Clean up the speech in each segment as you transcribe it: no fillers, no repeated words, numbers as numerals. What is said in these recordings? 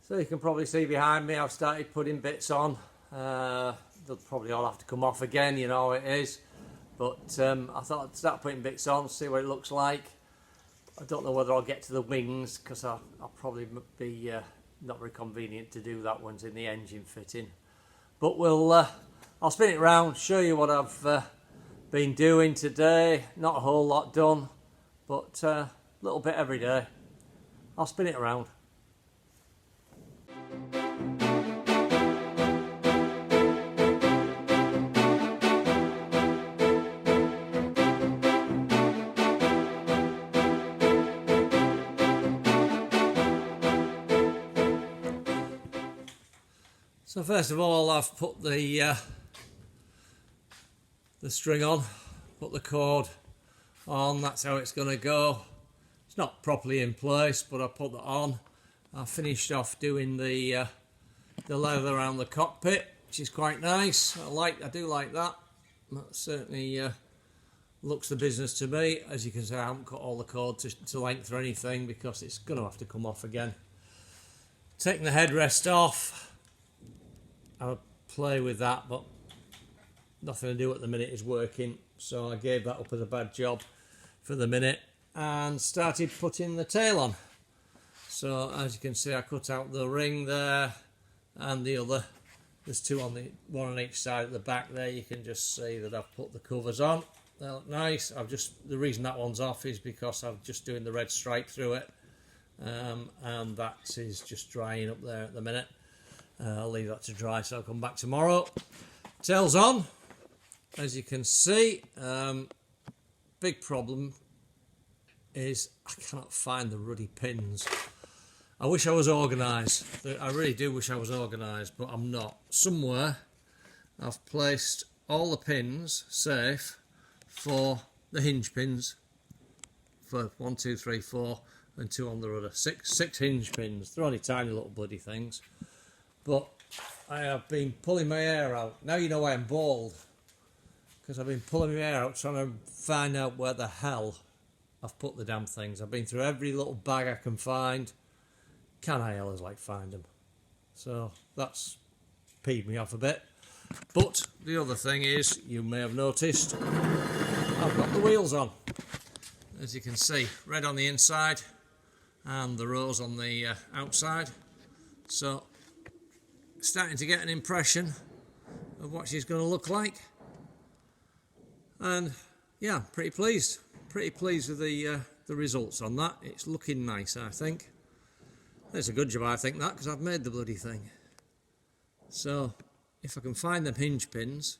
So you can probably see behind me I've started putting bits on. They'll probably all have to come off again, you know how it is. But I thought I'd start putting bits on, see what it looks like. I don't know whether I'll get to the wings because I'll probably be not very convenient to do that once in the engine fitting. But I'll spin it round, show you what I've been doing today. Not a whole lot done, but a little bit every day. I'll spin it around. So first of all, I've put the string on, put the cord on. That's how it's going to go. It's not properly in place, but I put that on. I finished off doing the leather around the cockpit, which is quite nice. I do like that. That certainly looks the business to me. As you can see, I haven't cut all the cord to length or anything because it's going to have to come off again. Taking the headrest off. I'll play with that, but nothing to do at the minute is working, so I gave that up as a bad job for the minute and started putting the tail on. So as you can see, I cut out the ring there and the other. There's two on one on each side at the back there. You can just see that I've put the covers on. They look nice. The reason that one's off is because I'm just doing the red stripe through it, and that is just drying up there at the minute. I'll leave that to dry, so I'll come back tomorrow. Tail's on, as you can see. Big problem is I cannot find the ruddy pins. I wish I was organised. I really do wish I was organised, but I'm not. Somewhere I've placed all the pins safe for the hinge pins for 1, 2, 3, 4 and 2 on the rudder. Six hinge pins. They're only tiny little bloody things. But I have been pulling my hair out. Now you know why I'm bald. Because I've been pulling my hair out trying to find out where the hell I've put the damn things. I've been through every little bag I can find. Can I always find them? So that's peed me off a bit. But the other thing is, you may have noticed, I've got the wheels on. As you can see, red on the inside and the rose on the outside. So starting to get an impression of what she's going to look like, and yeah, pretty pleased with the results on that. It's looking nice, I think. It's a good job, I think, that, because I've made the bloody thing. So if I can find them hinge pins,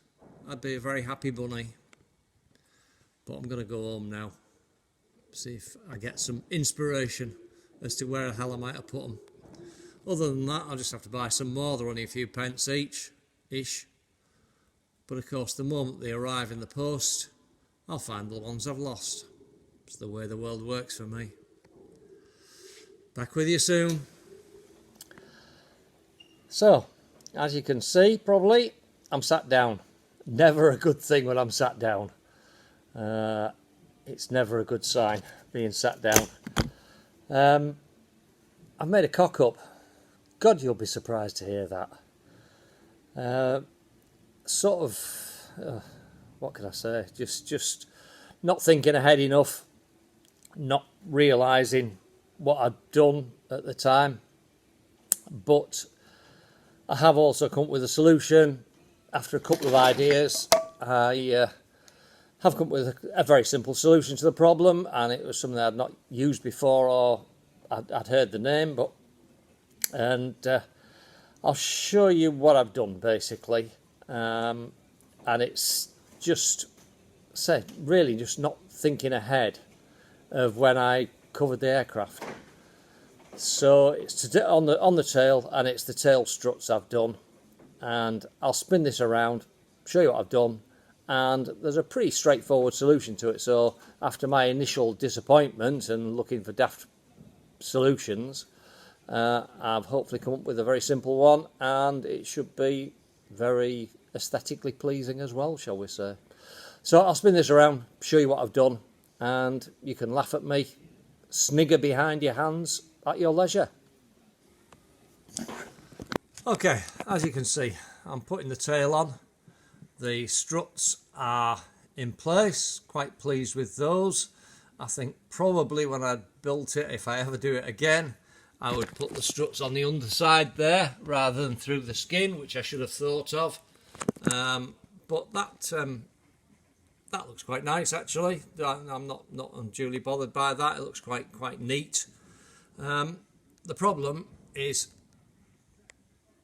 I'd be a very happy bunny. But I'm going to go home now, see if I get some inspiration as to where the hell I might have put them. Other than that, I'll just have to buy some more. They're only a few pence each-ish. But of course, the moment they arrive in the post, I'll find the ones I've lost. It's the way the world works for me. Back with you soon. So, as you can see, probably, I'm sat down. Never a good thing when I'm sat down. It's never a good sign, being sat down. I've made a cock-up. God, you'll be surprised to hear that. What can I say? Just not thinking ahead enough, not realising what I'd done at the time. But I have also come up with a solution. After a couple of ideas, I have come up with a very simple solution to the problem, and it was something I'd not used before, or I'd heard the name, and I'll show you what I've done basically, and it's just really just not thinking ahead of when I covered the aircraft. So it's on the tail, and it's the tail struts I've done, and I'll spin this around, show you what I've done, and there's a pretty straightforward solution to it. So after my initial disappointment and looking for daft solutions, I've hopefully come up with a very simple one, and it should be very aesthetically pleasing as well, shall we say. So I'll spin this around, show you what I've done, and you can laugh at me, snigger behind your hands at your leisure. Okay, as you can see, I'm putting the tail on. The struts are in place, quite pleased with those. I think probably when I built it, if I ever do it again, I would put the struts on the underside there rather than through the skin, which I should have thought of. But that looks quite nice actually. I'm not unduly bothered by that. It looks quite neat. The problem is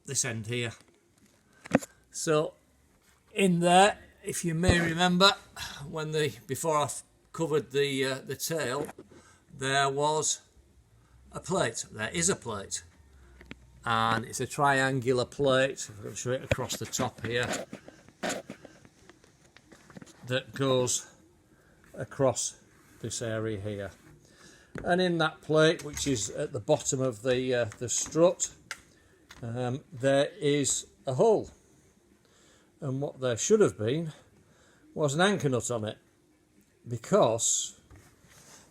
this end here. So in there, if you may remember, before I covered the tail, there was a plate. There is a plate, and it's a triangular plate. I'm going to show it across the top here. That goes across this area here, and in that plate, which is at the bottom of the strut, there is a hole, and what there should have been was an anchor nut on it, because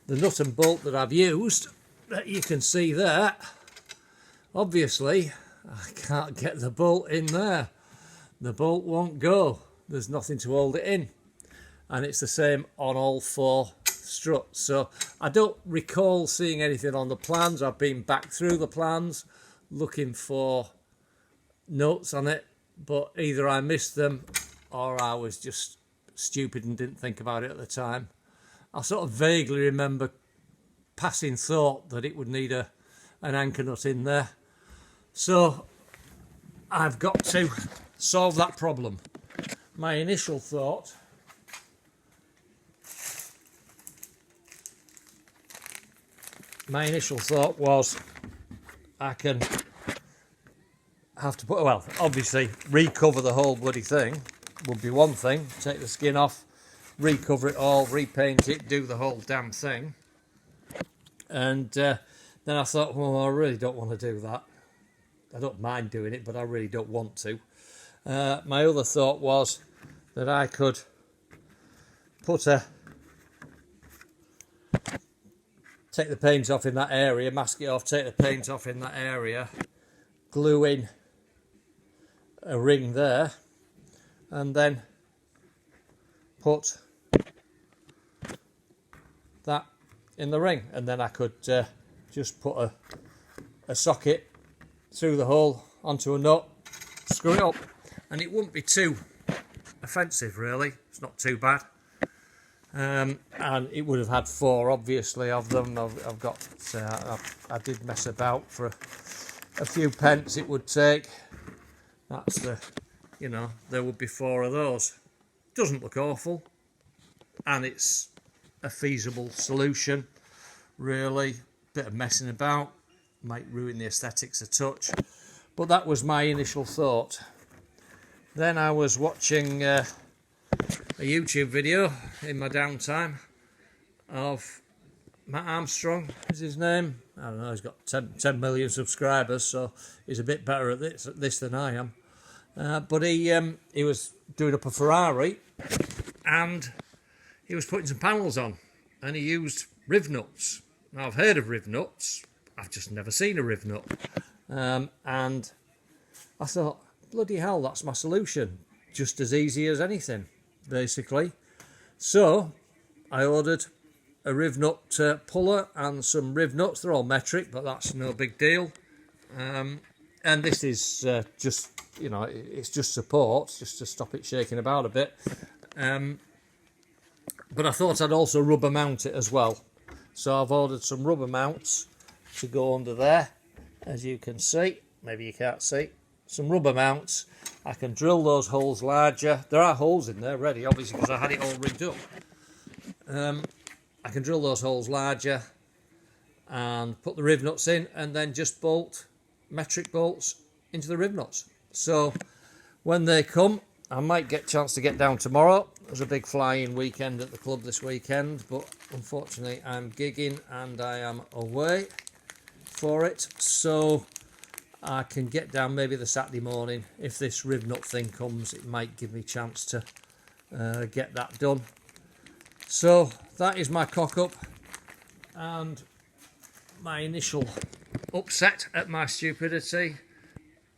the nut and bolt that I've used, that you can see there, obviously I can't get the bolt in there. The bolt won't go. There's nothing to hold it in. And it's the same on all 4 struts. So I don't recall seeing anything on the plans. I've been back through the plans looking for notes on it, but either I missed them or I was just stupid and didn't think about it at the time. I sort of vaguely remember passing thought that it would need an anchor nut in there. So I've got to solve that problem. My initial thought was I can have to put, well, obviously recover the whole bloody thing would be one thing, take the skin off, recover it all, repaint it, do the whole damn thing. And then I thought, well, I really don't want to do that. I don't mind doing it, but I really don't want to. My other thought was that I could take the paint off in that area, mask it off, take the paint off in that area, glue in a ring there, and then put that in the ring, and then I could just put a socket through the hole onto a nut, screw it up, and it wouldn't be too offensive really. It's not too bad. And it would have had 4 obviously of them. I've got I did mess about for a few pence it would take. That's there would be 4 of those. Doesn't look awful, and it's a feasible solution really. Bit of messing about might ruin the aesthetics a touch, but that was my initial thought. Then I was watching a YouTube video in my downtime of Matt Armstrong, is his name. I don't know, he's got 10 million subscribers, so he's a bit better at this than I am. But he was doing up a Ferrari, and he was putting some panels on, and he used Rivnuts. Now, I've heard of Rivnuts, I've just never seen a Rivnut. And I thought, bloody hell, that's my solution. Just as easy as anything, basically. So I ordered a Rivnut puller and some Rivnuts. They're all metric, but that's no big deal. And this is just, it's just support, just to stop it shaking about a bit. But I thought I'd also rubber mount it as well. So I've ordered some rubber mounts to go under there, as you can see. Maybe you can't see. Some rubber mounts. I can drill those holes larger. There are holes in there ready, obviously, because I had it all rigged up. I can drill those holes larger and put the Rivnuts in, and then just bolt metric bolts into the Rivnuts. So when they come, I might get a chance to get down tomorrow. There's a big flying weekend at the club this weekend, but unfortunately I'm gigging and I am away for it. So I can get down maybe the Saturday morning. If this Rivnut thing comes, it might give me a chance to get that done. So that is my cock-up and my initial upset at my stupidity.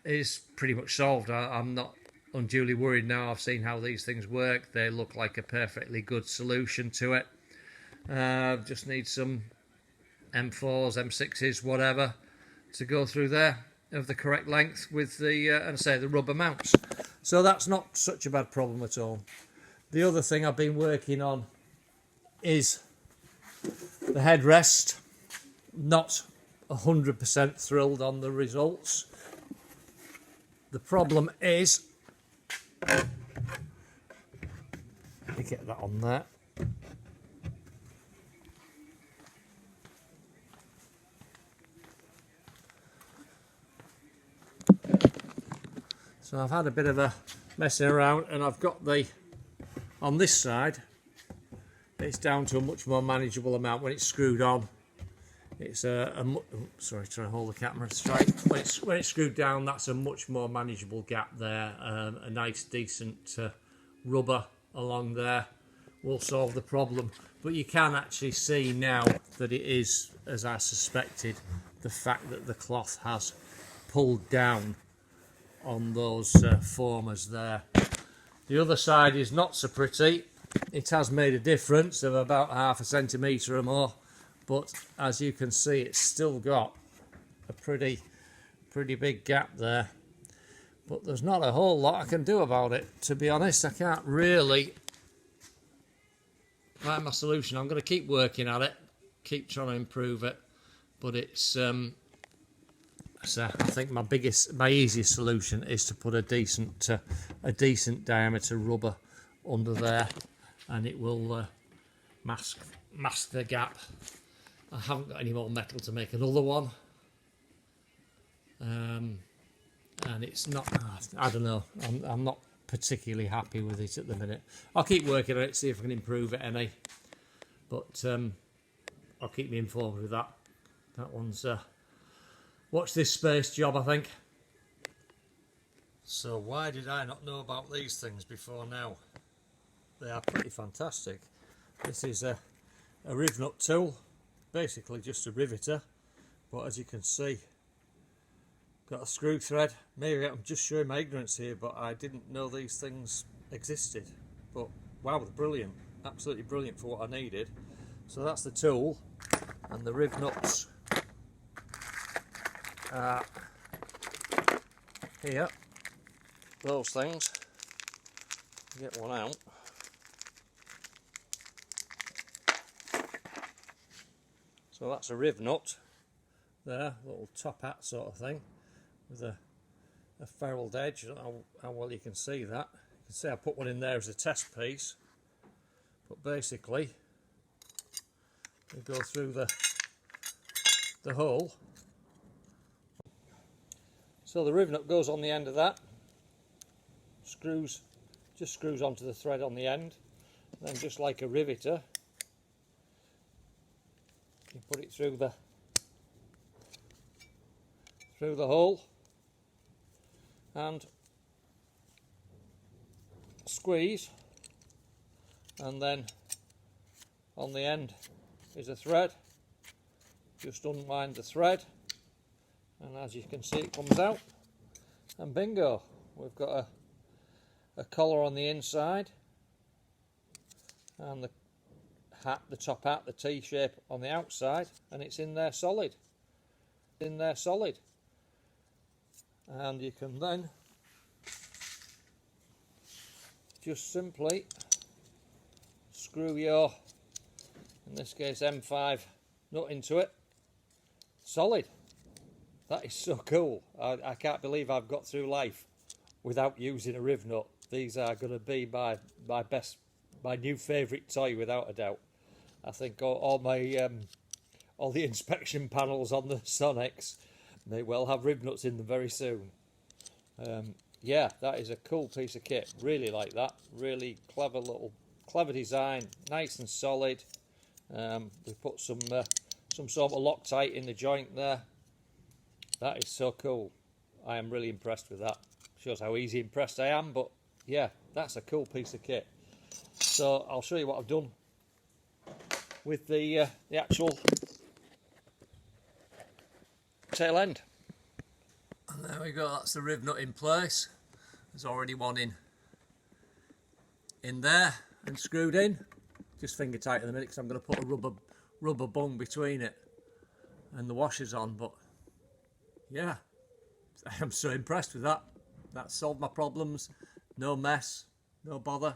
is pretty much solved. I'm not unduly worried now. I've seen how these things work. They look like a perfectly good solution to it. Just need some M4s, M6s, whatever, to go through there of the correct length with the, and say, the rubber mounts. So that's not such a bad problem at all. The other thing I've been working on is the headrest. Not 100% thrilled on the results. The problem is, let me get that on there. So I've had a bit of a messing around, and I've got the, on this side, it's down to a much more manageable amount when it's screwed on. It's sorry, trying to hold the camera straight. When it's screwed down, that's a much more manageable gap there. A nice, decent rubber along there will solve the problem. But you can actually see now that it is, as I suspected, the fact that the cloth has pulled down on those formers there. The other side is not so pretty. It has made a difference of about 1/2 centimetre or more. But as you can see, it's still got a pretty big gap there. But there's not a whole lot I can do about it, to be honest. I can't really find my solution. I'm going to keep working at it, keep trying to improve it. But it's, so I think my easiest solution is to put a decent diameter rubber under there, and it will mask the gap. I haven't got any more metal to make another one, and it's not, I don't know, I'm not particularly happy with it at the minute. I'll keep working on it, see if I can improve it any, but I'll keep you informed with that. That one's watch this space job, I think. So why did I not know about these things before now? They are pretty fantastic. This is a Rivnut tool, basically just a riveter, but as you can see, got a screw thread. Maybe I'm just showing my ignorance here, but I didn't know these things existed. But wow, they're brilliant, absolutely brilliant for what I needed. So that's the tool, and the Rivnuts are here. Those things, get one out. So that's a Rivnut there, little top hat sort of thing, with a ferruled edge. I don't know how well you can see that. You can see I put one in there as a test piece, but basically we go through the hole. So the Rivnut goes on the end of that, just screws onto the thread on the end, and then just like a riveter, you put it through the hole and squeeze, and then on the end is a thread. Just unwind the thread, and as you can see, it comes out, and bingo, we've got a collar on the inside, and the top hat, the T-shape on the outside, and it's in there solid. And you can then just simply screw your, in this case, M5 nut into it. Solid. That is so cool. I can't believe I've got through life without using a Rivnut. These are going to be my new favourite toy, without a doubt. I think all the inspection panels on the Sonics may well have Rivnuts in them very soon. Yeah, that is a cool piece of kit. Really like that. Really clever design. Nice and solid. We put some sort of Loctite in the joint there. That is so cool. I am really impressed with that. Shows how easy impressed I am, but yeah, that's a cool piece of kit. So I'll show you what I've done with the actual tail end. And there we go, that's the Rivnut in place. There's already one in there and screwed in. Just finger tight in a minute because I'm going to put a rubber bung between it and the washers on. But yeah, I'm so impressed with that. That solved my problems. No mess, no bother.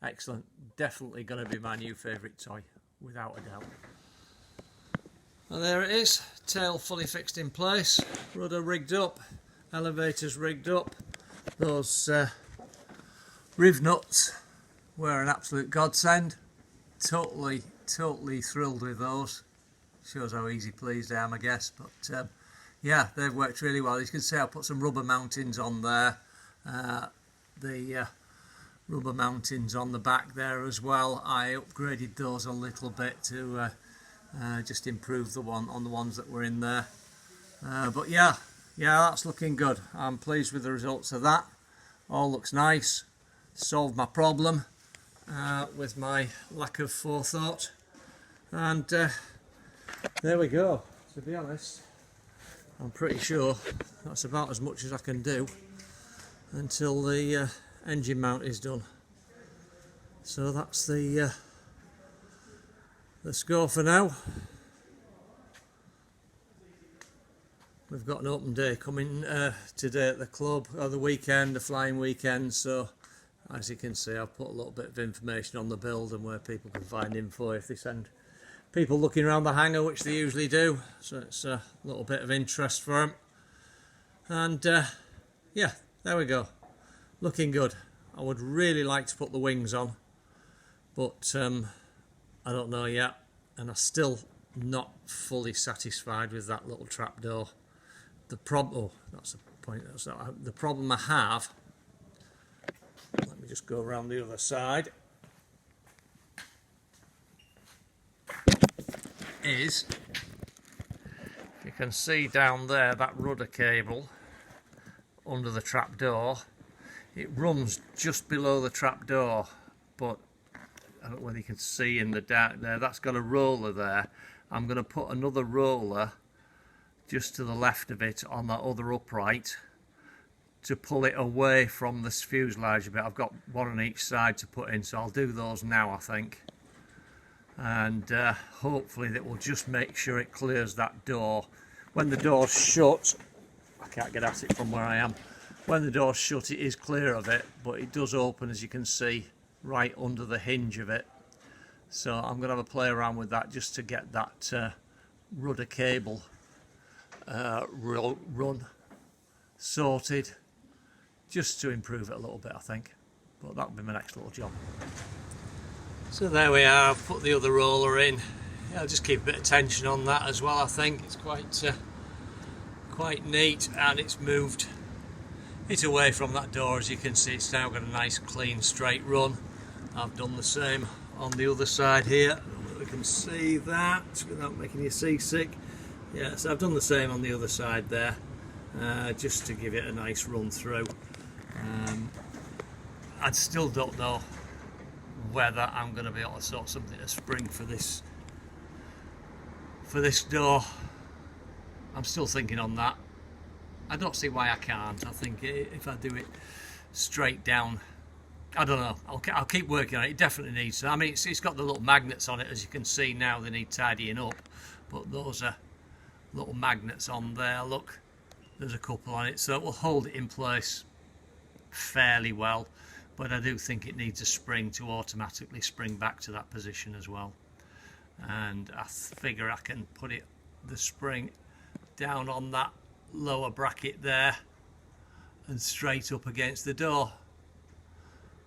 Excellent. Definitely going to be my new favourite toy, without a doubt. And there it is, tail fully fixed in place, rudder rigged up, elevators rigged up. Those Rivnuts were an absolute godsend. Totally thrilled with those. Shows how easy pleased I am, I guess. But yeah, they've worked really well. As you can see, I put some rubber mountings on there. The rubber mountings on the back there as well. I upgraded those a little bit to just improve the ones that were in there. But yeah, that's looking good. I'm pleased with the results of that. All looks nice. Solved my problem with my lack of forethought. And there we go. To be honest, I'm pretty sure that's about as much as I can do until the engine mount is done. So that's the score for now. We've got an open day coming today at the club, or the weekend, the flying weekend, so as you can see I've put a little bit of information on the build and where people can find info if they send people looking around the hangar, which they usually do, so it's a little bit of interest for them. And yeah, there we go, looking good. I would really like to put the wings on, but I don't know yet, and I'm still not fully satisfied with that little trapdoor. The problem, that's the point. The problem I have. Let me just go around the other side. Is you can see down there that rudder cable under the trapdoor. It runs just below the trapdoor, but I don't know whether you can see in the dark there, that's got a roller there. I'm going to put another roller just to the left of it on that other upright to pull it away from the fuselage a bit. I've got one on each side to put in, so I'll do those now, I think. And hopefully that will just make sure it clears that door. When the door's shut, I can't get at it from where I am. When the door's shut, it is clear of it, but it does open, as you can see, right under the hinge of it. So I'm going to have a play around with that just to get that rudder cable run sorted, just to improve it a little bit, I think. But that'll be my next little job. So there we are, I've put the other roller in. Yeah, I'll just keep a bit of tension on that as well, I think. It's quite neat, and it's moved it away from that door. As you can see, it's now got a nice clean straight run. I've done the same on the other side here. I don't know if we can see that without making you seasick. Yeah, so I've done the same on the other side there, just to give it a nice run through. I still don't know whether I'm going to be able to sort something to spring for this door. I'm still thinking on that. I don't see why I can't. I think if I do it straight down, I don't know. I'll keep working on it. It definitely needs. I mean, it's got the little magnets on it, as you can see now. They need tidying up, but those are little magnets on there. Look, there's a couple on it, so it will hold it in place fairly well. But I do think it needs a spring to automatically spring back to that position as well. And I figure I can put the spring down on that lower bracket there and straight up against the door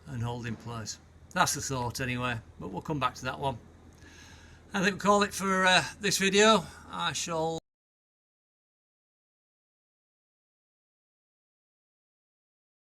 and hold in place. That's the thought anyway, but we'll come back to that one. I think we'll call it for this video. I shall